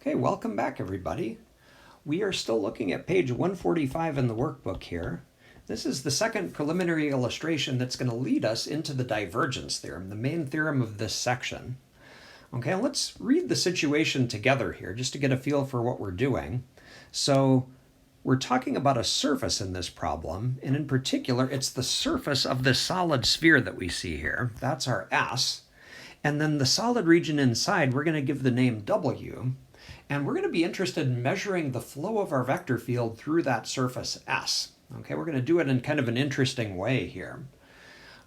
Okay, welcome back everybody. We are still looking at page 145 in the workbook here. This is the second preliminary illustration that's going to lead us into the divergence theorem, the main theorem of this section. Okay, let's read the situation together here just to get a feel for what we're doing. So we're talking about a surface in this problem, and in particular, it's the surface of this solid sphere that we see here. That's our S. And then the solid region inside, we're going to give the name W. And we're going to be interested in measuring the flow of our vector field through that surface S. Okay, we're going to do it in kind of an interesting way here.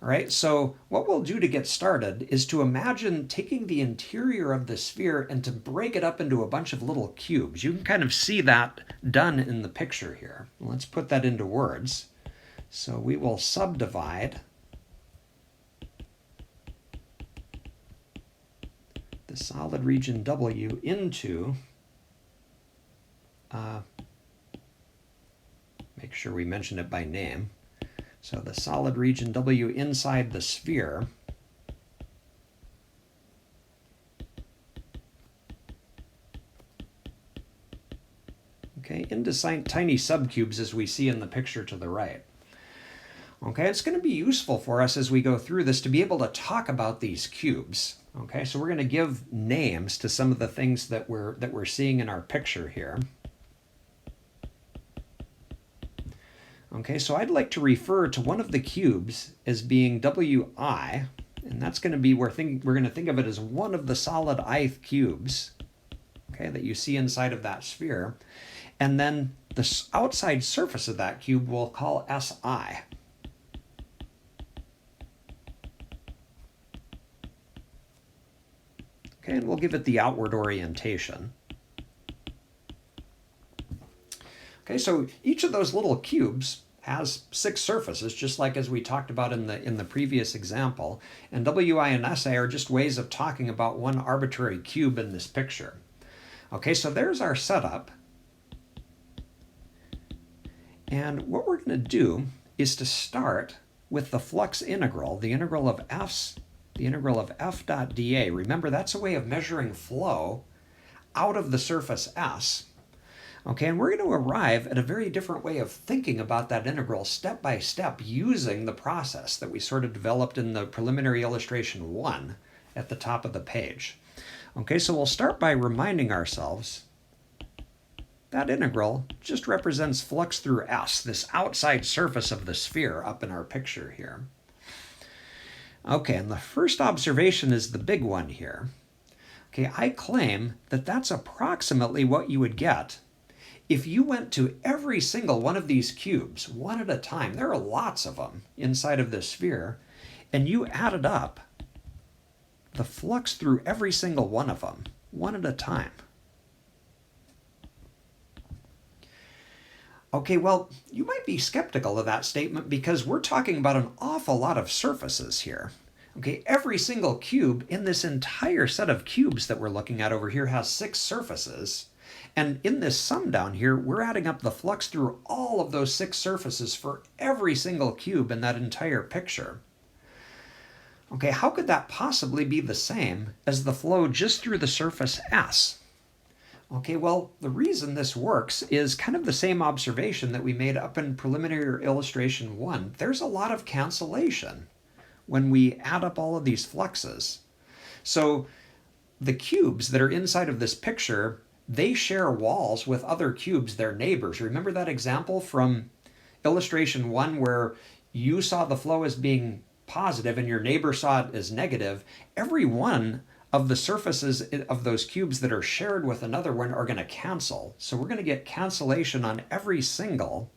All right, so what we'll do to get started is to imagine taking the interior of the sphere and to break it up into a bunch of little cubes. You can kind of see that done in the picture here. Let's put that into words. So we will subdivide the solid region W into, make sure we mention it by name. So the solid region W inside the sphere into tiny subcubes as we see in the picture to the right. Okay, it's going to be useful for us as we go through this to be able to talk about these cubes. Okay, so we're going to give names to some of the things that we're seeing in our picture here. Okay, so I'd like to refer to one of the cubes as being Wi, and that's going to be, we're going to think of it as one of the solid ith cubes, okay, that you see inside of that sphere. And then the outside surface of that cube we'll call Si. Okay, and we'll give it the outward orientation. Okay, so each of those little cubes has 6 surfaces, just like as we talked about in the previous example. And Wi and Si are just ways of talking about one arbitrary cube in this picture. Okay, so there's our setup. And what we're going to do is to start with the flux integral, the integral of f dot dA. Remember, that's a way of measuring flow out of the surface S. Okay, and we're going to arrive at a very different way of thinking about that integral step by step using the process that we sort of developed in the preliminary illustration 1 at the top of the page. Okay, so we'll start by reminding ourselves that integral just represents flux through S, this outside surface of the sphere up in our picture here. Okay, and the first observation is the big one here. Okay, I claim that that's approximately what you would get if you went to every single one of these cubes, one at a time. There are lots of them inside of this sphere, and you added up the flux through every single one of them, one at a time. Okay, well, you might be skeptical of that statement because we're talking about an awful lot of surfaces here. Okay, every single cube in this entire set of cubes that we're looking at over here has 6 surfaces. And in this sum down here, we're adding up the flux through all of those 6 surfaces for every single cube in that entire picture. Okay, how could that possibly be the same as the flow just through the surface S? Okay, well, the reason this works is kind of the same observation that we made up in preliminary illustration 1. There's a lot of cancellation when we add up all of these fluxes. So the cubes that are inside of this picture, they share walls with other cubes, their neighbors. Remember that example from illustration 1 where you saw the flow as being positive and your neighbor saw it as negative? Every one of the surfaces of those cubes that are shared with another one are going to cancel. So we're going to get cancellation on every single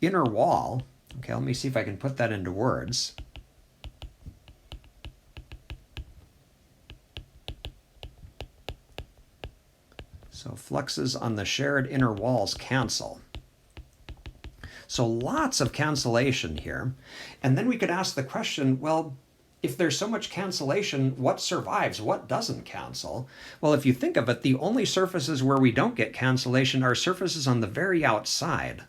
inner wall. Okay, let me see if I can put that into words. So fluxes on the shared inner walls cancel. So lots of cancellation here. And then we could ask the question, well, if there's so much cancellation, what survives? What doesn't cancel? Well, if you think of it, the only surfaces where we don't get cancellation are surfaces on the very outside.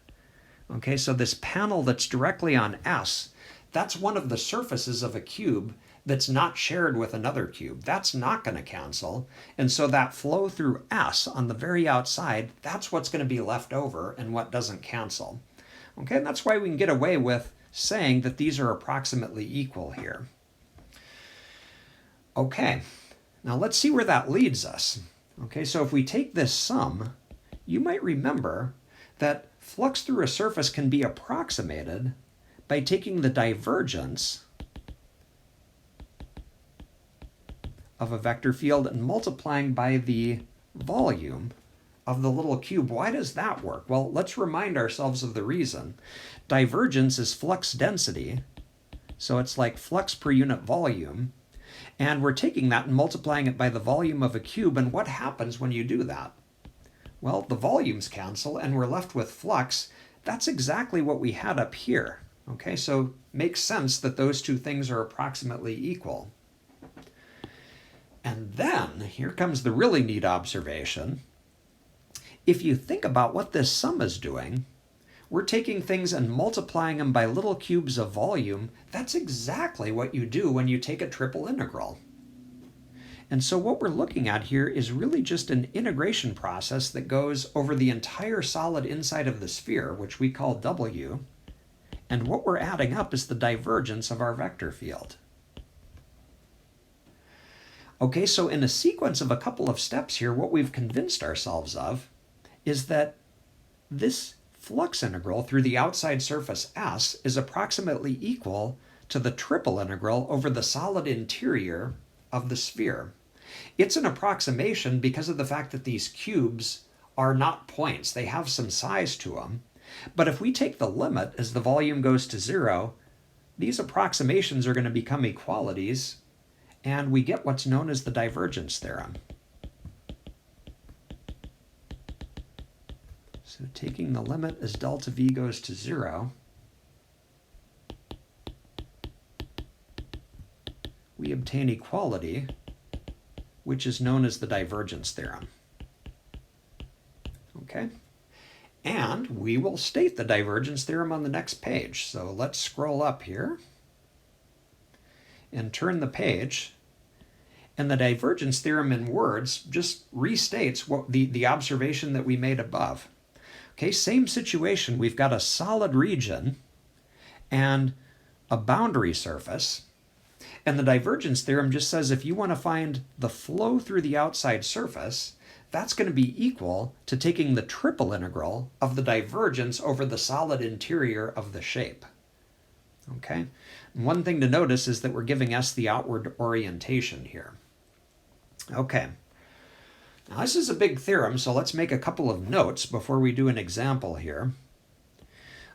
Okay, so this panel that's directly on S, that's one of the surfaces of a cube that's not shared with another cube. That's not going to cancel. And so that flow through S on the very outside, that's what's going to be left over and what doesn't cancel. Okay, and that's why we can get away with saying that these are approximately equal here. Okay, now let's see where that leads us. Okay, so if we take this sum, you might remember that flux through a surface can be approximated by taking the divergence of a vector field and multiplying by the volume of the little cube. Why does that work? Well, let's remind ourselves of the reason. Divergence is flux density, so it's like flux per unit volume, and we're taking that and multiplying it by the volume of a cube, and what happens when you do that? Well, the volumes cancel and we're left with flux. That's exactly what we had up here. Okay, so makes sense that those two things are approximately equal. And then, here comes the really neat observation. If you think about what this sum is doing, we're taking things and multiplying them by little cubes of volume. That's exactly what you do when you take a triple integral. And so what we're looking at here is really just an integration process that goes over the entire solid inside of the sphere, which we call W. And what we're adding up is the divergence of our vector field. Okay, so in a sequence of a couple of steps here, what we've convinced ourselves of is that this flux integral through the outside surface S is approximately equal to the triple integral over the solid interior of the sphere. It's an approximation because of the fact that these cubes are not points. They have some size to them. But if we take the limit as the volume goes to 0, these approximations are going to become equalities, and we get what's known as the divergence theorem. So taking the limit as delta V goes to 0, we obtain equality, which is known as the divergence theorem. Okay? And we will state the divergence theorem on the next page. So let's scroll up here and turn the page. And the divergence theorem in words just restates what the observation that we made above. Okay, same situation. We've got a solid region and a boundary surface. And the divergence theorem just says if you want to find the flow through the outside surface, that's going to be equal to taking the triple integral of the divergence over the solid interior of the shape. Okay? And one thing to notice is that we're giving S the outward orientation here. Okay. Now this is a big theorem, so let's make a couple of notes before we do an example here.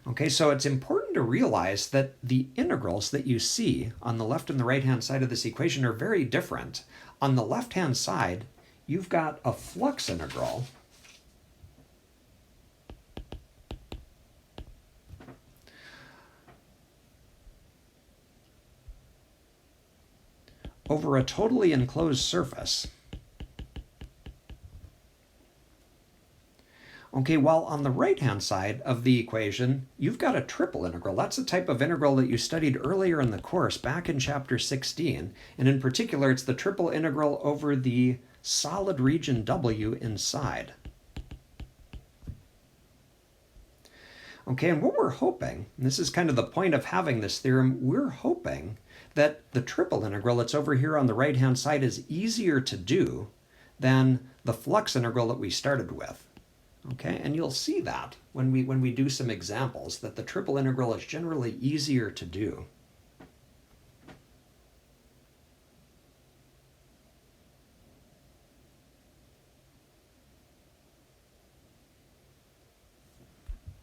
Okay, so it's important to realize that the integrals that you see on the left and the right-hand side of this equation are very different. On the left-hand side, you've got a flux integral over a totally enclosed surface. Okay, while on the right-hand side of the equation, you've got a triple integral. That's the type of integral that you studied earlier in the course, back in chapter 16. And in particular, it's the triple integral over the solid region W inside. Okay, and what we're hoping, and this is kind of the point of having this theorem, we're hoping that the triple integral that's over here on the right-hand side is easier to do than the flux integral that we started with. Okay, and you'll see that when we do some examples, that the triple integral is generally easier to do.